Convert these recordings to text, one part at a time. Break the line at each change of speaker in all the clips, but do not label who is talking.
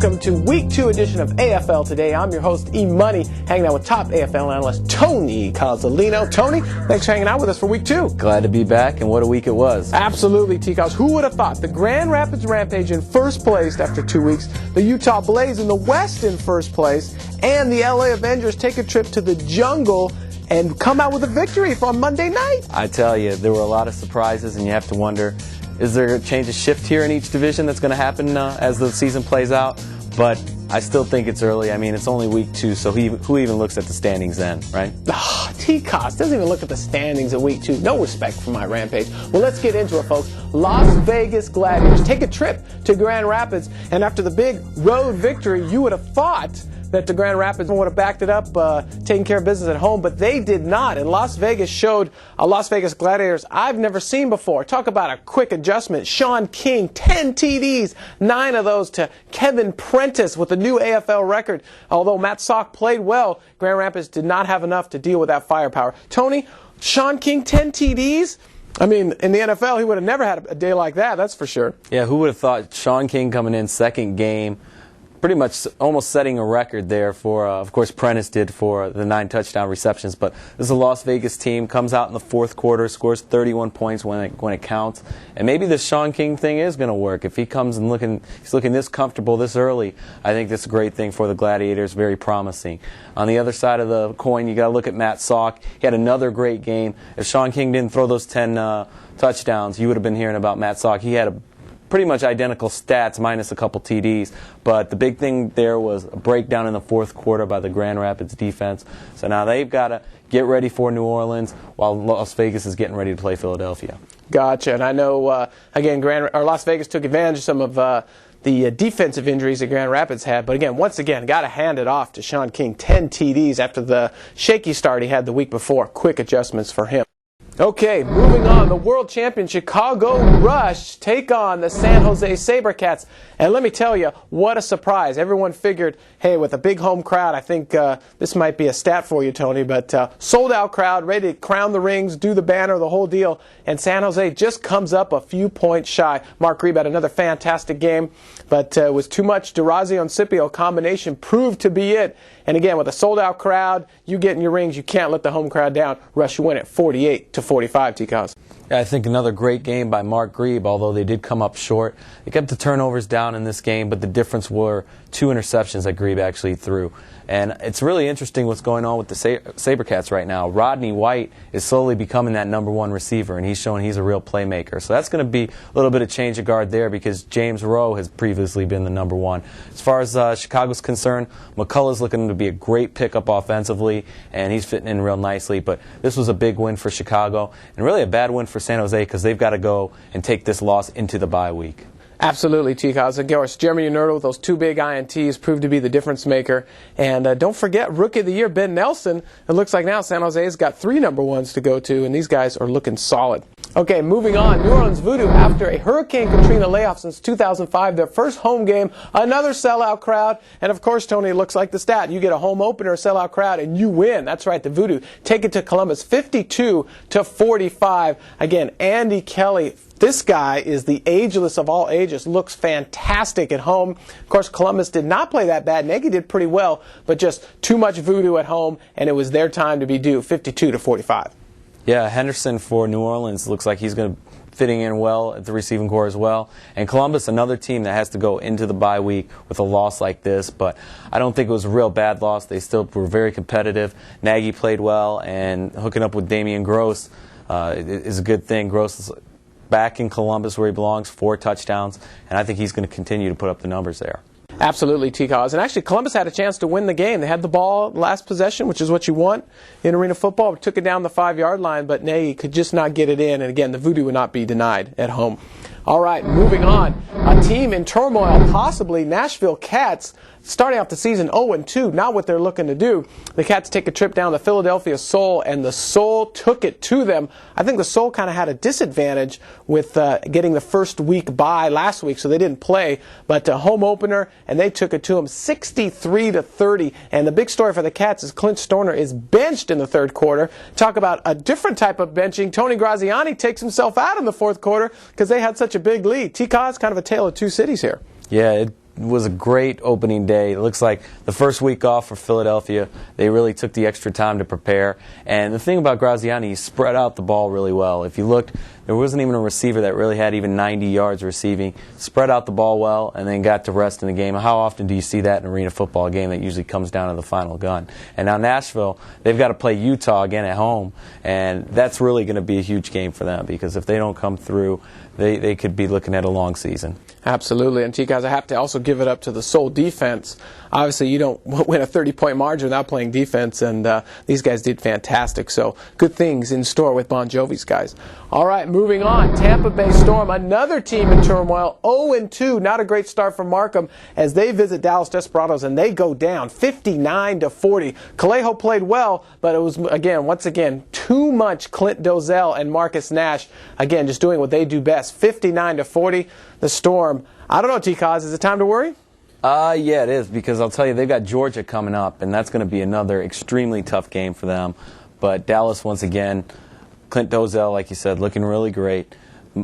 Welcome to Week 2 edition of AFL Today. I'm your host, E-Money, hanging out with top AFL analyst Tony Cozzolino. Tony, thanks for hanging out with us for Week 2.
Glad to be back, and what a week it was.
Absolutely, T-Coz. Who would have thought? The Grand Rapids Rampage in first place after 2 weeks, the Utah Blaze in the West in first place, and the LA Avengers take a trip to the jungle and come out with a victory from Monday night.
I tell you, there were a lot of surprises, and you have to wonder, is there a change of shift here in each division that's going to happen as the season plays out? But I still think it's early. I mean, it's only week 2, so who even looks at the standings then, right?
T-Coz doesn't even look at the standings at week 2. No respect for my Rampage. Well, let's get into it, folks. Las Vegas Gladiators take a trip to Grand Rapids, and after the big road victory, you would have thought that the Grand Rapids would have backed it up, taking care of business at home, but they did not. And Las Vegas showed a Las Vegas Gladiators I've never seen before. Talk about a quick adjustment. Sean King, 10 TDs, 9 of those to Kevin Prentice with a new AFL record. Although Matt Sock played well, Grand Rapids did not have enough to deal with that firepower. Tony, Sean King, 10 TDs? I mean, in the NFL, he would have never had a day like that, that's for sure.
Yeah, who would have thought Sean King coming in second game, pretty much almost setting a record there for, of course, Prentice did for the 9 touchdown receptions. But this is a Las Vegas team, comes out in the fourth quarter, scores 31 points when it counts. And maybe this Sean King thing is going to work. If he comes and he's looking this comfortable this early, I think that's a great thing for the Gladiators, very promising. On the other side of the coin, you got to look at Matt Sock. He had another great game. If Sean King didn't throw those 10 touchdowns, you would have been hearing about Matt Sock. He had a pretty much identical stats minus a couple TDs, but the big thing there was a breakdown in the fourth quarter by the Grand Rapids defense. So now they've got to get ready for New Orleans while Las Vegas is getting ready to play Philadelphia.
Gotcha. And I know, again, Las Vegas took advantage of some of the defensive injuries that Grand Rapids had. But again, once again, got to hand it off to Sean King. 10 TDs after the shaky start he had the week before. Quick adjustments for him. Okay, moving on. The world champion Chicago Rush take on the San Jose SaberCats. And let me tell you, what a surprise. Everyone figured, hey, with a big home crowd, I think this might be a stat for you, Tony, but sold-out crowd, ready to crown the rings, do the banner, the whole deal. And San Jose just comes up a few points shy. Mark Reeb had another fantastic game, but it was too much. DeRazio and Scipio combination proved to be it. And again, with a sold-out crowd, you get in your rings, you can't let the home crowd down. Rush win it 48-45, T-Coz.
Yeah, I think another great game by Mark Reeb, although they did come up short. They kept the turnovers down in this game, but the difference were 2 interceptions that Reeb actually threw. And it's really interesting what's going on with the SaberCats right now. Rodney White is slowly becoming that #1 receiver, and he's showing he's a real playmaker. So that's going to be a little bit of change of guard there because James Rowe has previously been the #1. As far as Chicago's concerned, McCullough's looking to be a great pickup offensively, and he's fitting in real nicely. But this was a big win for Chicago, and really a bad win for San Jose because they've got to go and take this loss into the bye week.
Absolutely, T-Coz. Of course, Jeremy Nurtle with those 2 big INTs proved to be the difference maker. And don't forget, Rookie of the Year, Ben Nelson. It looks like now San Jose's got 3 #1s to go to, and these guys are looking solid. Okay, moving on. New Orleans Voodoo, after a Hurricane Katrina layoff since 2005, their first home game, another sellout crowd. And of course, Tony, it looks like the stat. You get a home opener, a sellout crowd, and you win. That's right, the Voodoo take it to Columbus 52-45. Again, Andy Kelly. This guy is the ageless of all ages, looks fantastic at home. Of course, Columbus did not play that bad. Nagy did pretty well, but just too much voodoo at home, and it was their time to be due, 52-45.
Yeah, Henderson for New Orleans looks like he's going to fitting in well at the receiving core as well. And Columbus, another team that has to go into the bye week with a loss like this, but I don't think it was a real bad loss. They still were very competitive. Nagy played well, and hooking up with Damian Gross is a good thing. Gross is back in Columbus where he belongs, 4 touchdowns, and I think he's going to continue to put up the numbers there.
Absolutely, T-Coz. And actually, Columbus had a chance to win the game. They had the ball last possession, which is what you want in arena football. Took it down the 5-yard line, but Nagy could just not get it in. And again, the Voodoo would not be denied at home. All right, moving on. A team in turmoil, possibly Nashville Cats, starting off the season 0-2, not what they're looking to do. The Cats take a trip down to Philadelphia Soul, and the Soul took it to them. I think the Soul kind of had a disadvantage with getting the first week bye last week, so they didn't play. But a home opener, and they took it to them 63-30. And the big story for the Cats is Clint Stoerner is benched in the third quarter. Talk about a different type of benching. Tony Graziani takes himself out in the fourth quarter because they had such a big lead. T-Coz, kind of a tale of two cities here.
Yeah, was a great opening day. It looks like the first week off for Philadelphia, they really took the extra time to prepare. And the thing about Graziani, he spread out the ball really well. If you looked, there wasn't even a receiver that really had even 90 yards receiving. Spread out the ball well and then got to rest in the game. How often do you see that in an arena football game that usually comes down to the final gun? And now Nashville, they've got to play Utah again at home, and that's really going to be a huge game for them, because if they don't come through, they could be looking at a long season.
Absolutely. And guys, I have to also give it up to the Seoul defense. Obviously, you don't win a 30-point margin without playing defense, and these guys did fantastic. So good things in store with Bon Jovi's guys. All right, moving on. Tampa Bay Storm, another team in turmoil, 0-2. Not a great start for Markham as they visit Dallas Desperados, and they go down 59-40. Callejo played well, but it was, once again, too much Clint Dozell and Marcus Nash, again, just doing what they do best. 59-40. The Storm, I don't know, T-Coz, is it time to worry?
Yeah, it is, because I'll tell you, they've got Georgia coming up, and that's going to be another extremely tough game for them. But Dallas, once again, Clint Dozell, like you said, looking really great.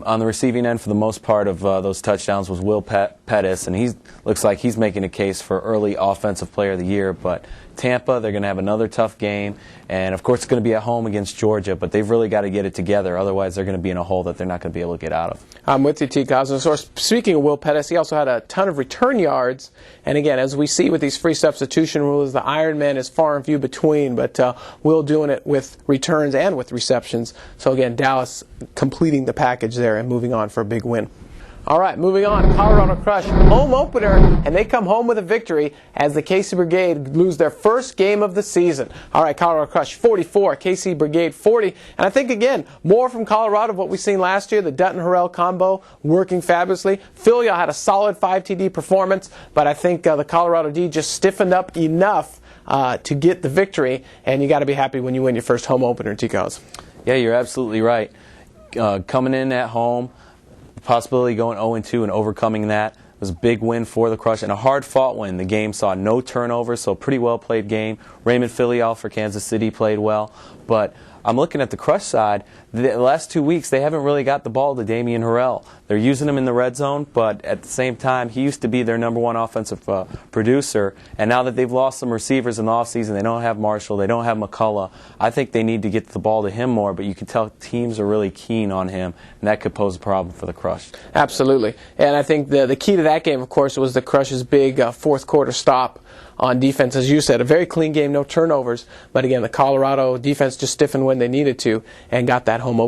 On the receiving end, for the most part of those touchdowns, was Will Pettis, and he looks like he's making a case for early Offensive Player of the Year. But Tampa, they're going to have another tough game, and of course it's going to be at home against Georgia, but they've really got to get it together, otherwise they're going to be in a hole that they're not going to be able to get out of.
I'm with you, T-Coz. And so speaking of Will Pettis, he also had a ton of return yards, and again, as we see with these free substitution rules, the Iron Man is far and few between, but Will doing it with returns and with receptions. So again, Dallas completing the package there and moving on for a big win. All right, moving on. Colorado Crush, home opener, and they come home with a victory as the KC Brigade lose their first game of the season. All right, Colorado Crush 44, KC Brigade 40. And I think, again, more from Colorado of what we've seen last year, the Dutton-Harrell combo working fabulously. Philly had a solid 5 TD performance, but I think the Colorado D just stiffened up enough to get the victory, and you got to be happy when you win your first home opener, T-Coz.
Yeah, you're absolutely right. Coming in at home, possibility going 0-2 and overcoming that was a big win for the Crush and a hard-fought win. The game saw no turnovers, so a pretty well-played game. Raymond Filial for Kansas City played well, but I'm looking at the Crush side. The last 2 weeks, they haven't really got the ball to Damian Harrell. They're using him in the red zone, but at the same time, he used to be their #1 offensive producer, and now that they've lost some receivers in the offseason, they don't have Marshall, they don't have McCullough. I think they need to get the ball to him more, but you can tell teams are really keen on him, and that could pose a problem for the Crush.
Absolutely. And I think the key to that game, of course, was the Crush's big fourth quarter stop on defense. As you said, a very clean game, no turnovers. But again, the Colorado defense just stiffened when they needed to and got that home opener.